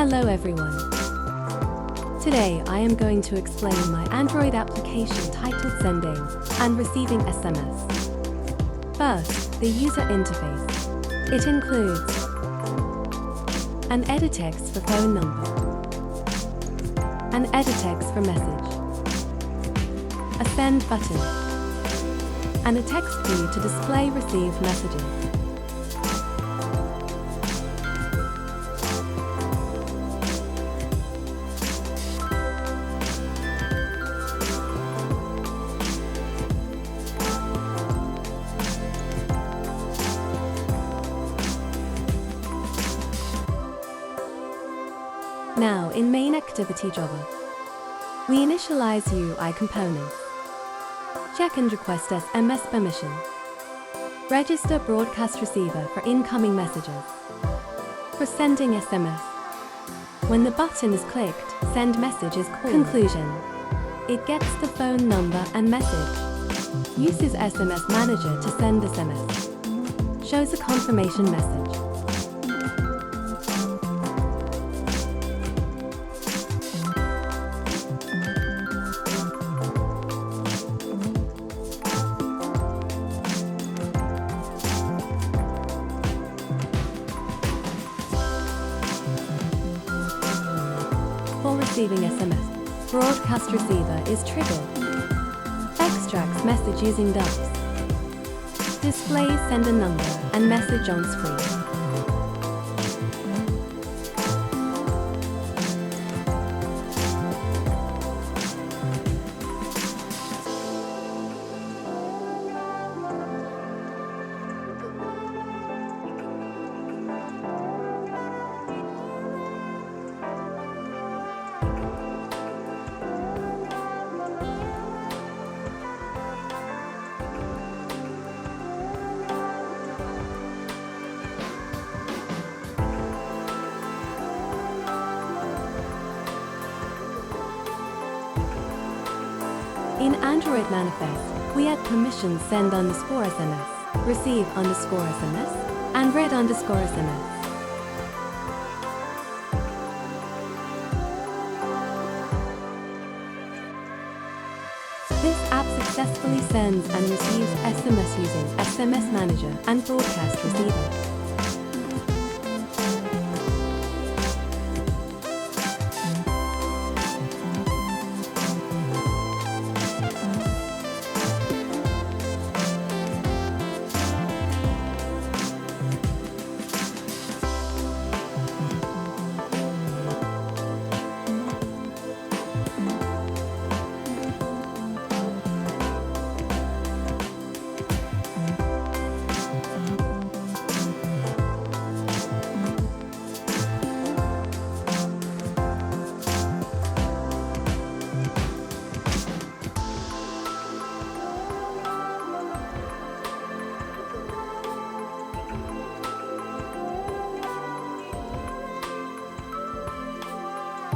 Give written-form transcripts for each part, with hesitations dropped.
Hello everyone. Today I am going to explain my Android application titled Sending and Receiving SMS. First, the user interface. It includes an edit text for phone number, an edit text for message, a send button, and a text view to display received messages. Now, in main activity Java, we initialize UI components. Check and request SMS permission. Register broadcast receiver for incoming messages. For sending SMS, when the button is clicked, send message is called. Conclusion. It gets the phone number and message. Uses SmsManager to send SMS. Shows a confirmation message. For receiving SMS, broadcast receiver is triggered. Extracts message using doves. Displays sender number and message on screen. In Android manifest, we add permissions send _SMS, receive _SMS, and read _SMS. This app successfully sends and receives SMS using SmsManager and BroadcastReceiver.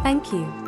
Thank you.